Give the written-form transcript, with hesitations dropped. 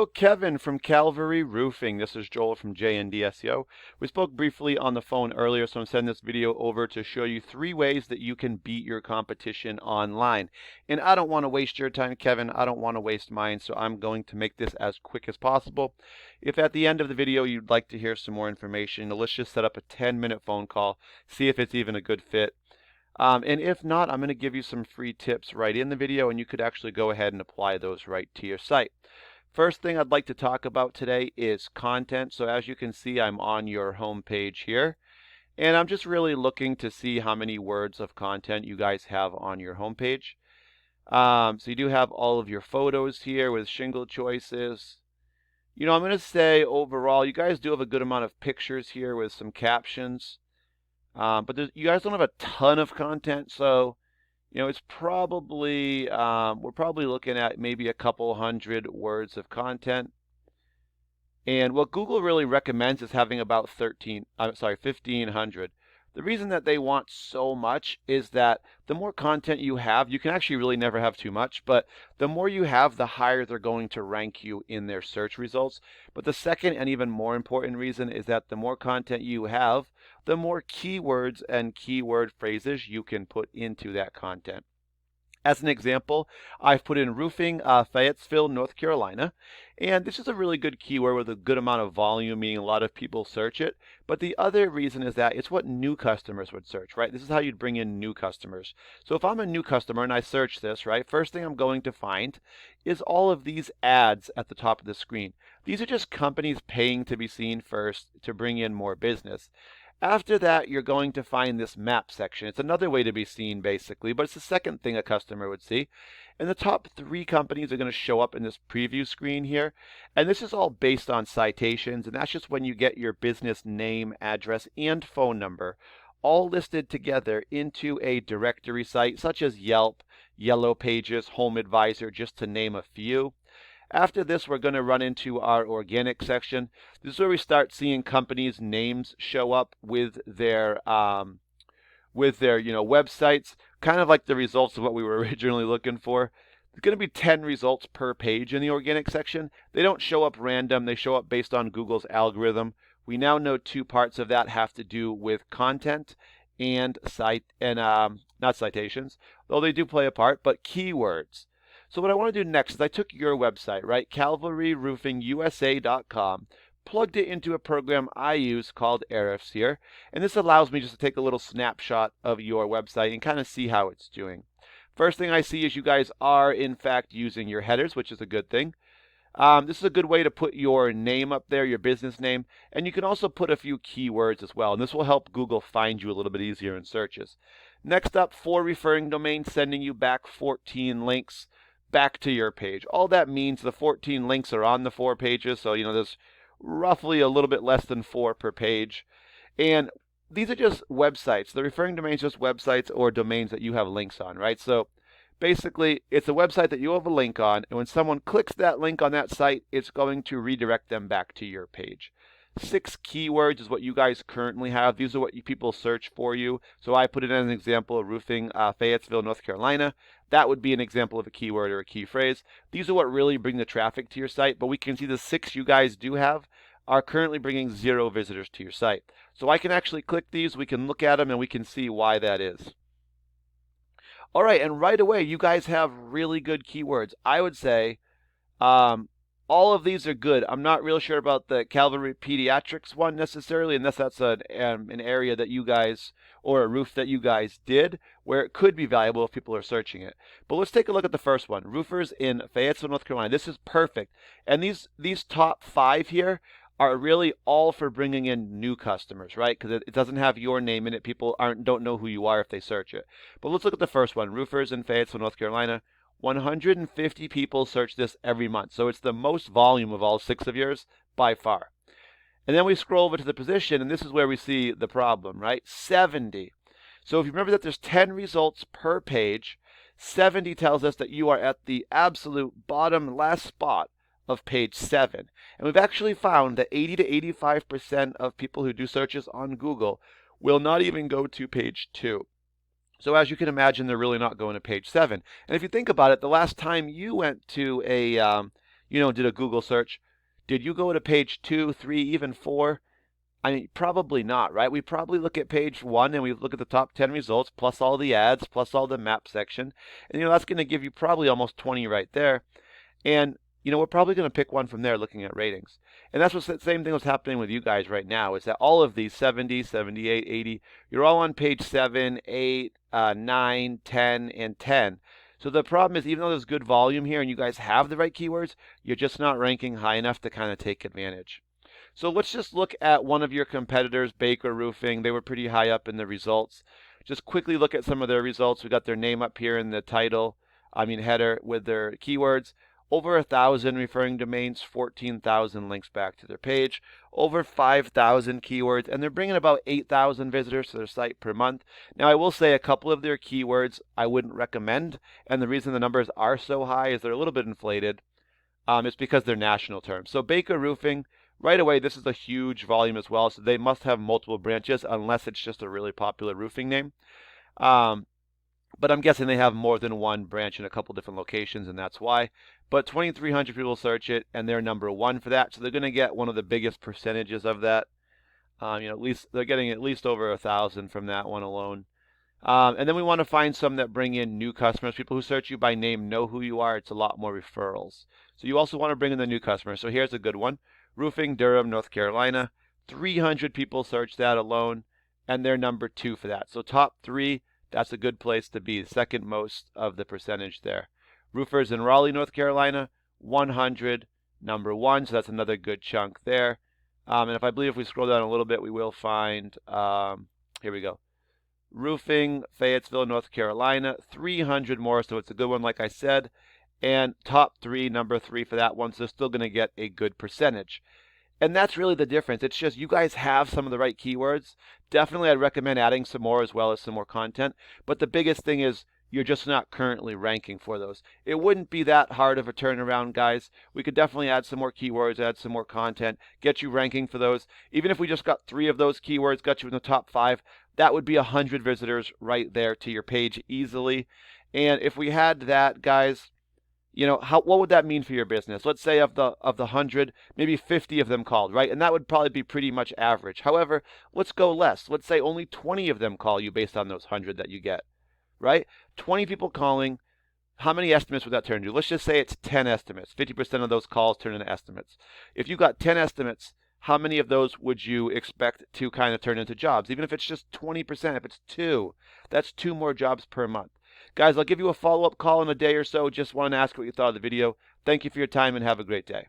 Oh, Kevin from Calvary Roofing. This is Joel from JND SEO. We spoke briefly on the phone earlier, so I'm sending this video over to show you 3 ways that you can beat your competition online. And I don't want to waste your time, Kevin. I don't want to waste mine, so I'm going to make this as quick as possible. If at the end of the video you'd like to hear some more information, let's just set up a 10-minute phone call, see if it's even a good fit. And if not, I'm going to give you some free tips right in the video, and you could actually go ahead and apply those right to your site. First thing I'd like to talk about today is content. So as you can see, I'm on your home page here, and I'm just really looking to see how many words of content you guys have on your home page. So you do have all of your photos here with shingle choices. I'm going to say overall, you guys do have a good amount of pictures here with some captions. But you guys don't have a ton of content, so it's probably we're probably looking at maybe a couple hundred words of content. And what Google really recommends is having about 1,500. The reason that they want so much is that the more content you have, you can actually really never have too much, but the more you have, the higher they're going to rank you in their search results. But the second and even more important reason is that the more content you have, the more keywords and keyword phrases you can put into that content. As an example, I've put in roofing, Fayetteville, North Carolina, and this is a really good keyword with a good amount of volume, meaning a lot of people search it. But the other reason is that it's what new customers would search, right? This is how you'd bring in new customers. So if I'm a new customer and I search this, right, first thing I'm going to find is all of these ads at the top of the screen. These are just companies paying to be seen first to bring in more business. After that, you're going to find this map section. It's another way to be seen, basically, but it's the second thing a customer would see. And the top 3 companies are going to show up in this preview screen here. And this is all based on citations, and that's just when you get your business name, address, and phone number all listed together into a directory site, such as Yelp, Yellow Pages, Home Advisor, just to name a few. After this, we're going to run into our organic section. This is where we start seeing companies' names show up with their websites, kind of like the results of what we were originally looking for. There's going to be 10 results per page in the organic section. They don't show up random. They show up based on Google's algorithm. We now know 2 parts of that have to do with content and not citations, though they do play a part, but keywords. So what I want to do next is I took your website, right, calvaryroofingusa.com, plugged it into a program I use called Ahrefs here, and this allows me just to take a little snapshot of your website and kind of see how it's doing. First thing I see is you guys are, in fact, using your headers, which is a good thing. This is a good way to put your name up there, your business name, and you can also put a few keywords as well, and this will help Google find you a little bit easier in searches. Next up, 4 referring domains, sending you back 14 links back to your page. All that means the 14 links are on the 4 pages, so there's roughly a little bit less than 4 per page. And these are just websites. The referring domains are just websites or domains that you have links on, right? So basically, it's a website that you have a link on, and when someone clicks that link on that site, it's going to redirect them back to your page. 6 keywords is what you guys currently have. These are what people search for you. So I put it as an example, roofing, Fayetteville, North Carolina. That would be an example of a keyword or a key phrase. These are what really bring the traffic to your site, but we can see the 6 you guys do have are currently bringing 0 visitors to your site. So I can actually click these, we can look at them, and we can see why that is. All right, and right away, you guys have really good keywords. I would say all of these are good. I'm not real sure about the Calvary Pediatrics one necessarily, unless that's an area that you guys, or a roof that you guys did, where it could be valuable if people are searching it. But let's take a look at the first one, roofers in Fayetteville, North Carolina. This is perfect. And these top 5 here are really all for bringing in new customers, right? Because it doesn't have your name in it. People don't know who you are if they search it. But let's look at the first one, roofers in Fayetteville, North Carolina. 150 people search this every month. So it's the most volume of all 6 of yours by far. And then we scroll over to the position, and this is where we see the problem, right? 70. So if you remember that there's 10 results per page, 70 tells us that you are at the absolute bottom last spot of page 7. And we've actually found that 80 to 85% of people who do searches on Google will not even go to page 2. So as you can imagine, they're really not going to page 7. And if you think about it, the last time you went to did a Google search, did you go to page 2, 3, even 4? I mean, probably not, right? We probably look at page 1 and we look at the top 10 results plus all the ads plus all the map section. And that's going to give you probably almost 20 right there. And we're probably going to pick one from there looking at ratings. And that's the same thing that's happening with you guys right now, is that all of these 70, 78, 80, you're all on page 7, 8, 9, 10, and 10. So the problem is, even though there's good volume here and you guys have the right keywords, you're just not ranking high enough to kind of take advantage. So let's just look at one of your competitors, Baker Roofing. They were pretty high up in the results. Just quickly look at some of their results. We got their name up here in the title, header with their keywords. Over 1,000 referring domains, 14,000 links back to their page, over 5,000 keywords, and they're bringing about 8,000 visitors to their site per month. Now, I will say a couple of their keywords I wouldn't recommend, and the reason the numbers are so high is they're a little bit inflated. It's because they're national terms. So Baker Roofing, right away, this is a huge volume as well, so they must have multiple branches unless it's just a really popular roofing name. But I'm guessing they have more than one branch in a couple different locations, and that's why. But 2,300 people search it, and they're number 1 for that, so they're going to get one of the biggest percentages of that. At least they're getting at least over 1,000 from that one alone. And then we want to find some that bring in new customers. People who search you by name know who you are. It's a lot more referrals. So you also want to bring in the new customers. So here's a good one. Roofing, Durham, North Carolina. 300 people search that alone, and they're number 2 for that. So top 3, that's a good place to be. Second most of the percentage there. Roofers in Raleigh, North Carolina, 100, number 1. So that's another good chunk there. And if we scroll down a little bit, we will find, here we go. Roofing, Fayetteville, North Carolina, 300 more. So it's a good one, like I said. And top 3, number 3 for that one. So they're still going to get a good percentage. And that's really the difference. It's just you guys have some of the right keywords. Definitely, I'd recommend adding some more as well as some more content. But the biggest thing is you're just not currently ranking for those. It wouldn't be that hard of a turnaround, guys. We could definitely add some more keywords, add some more content, get you ranking for those. Even if we just got 3 of those keywords, got you in the top 5, that would be 100 visitors right there to your page easily. And if we had that, guys, what would that mean for your business? Let's say of the 100, maybe 50 of them called, right? And that would probably be pretty much average. However, let's go less. Let's say only 20 of them call you based on those 100 that you get, right? 20 people calling, how many estimates would that turn into? Let's just say it's 10 estimates. 50% of those calls turn into estimates. If you got 10 estimates, how many of those would you expect to kind of turn into jobs? Even if it's just 20%, if it's 2, that's 2 more jobs per month. Guys, I'll give you a follow-up call in a day or so. Just wanted to ask what you thought of the video. Thank you for your time and have a great day.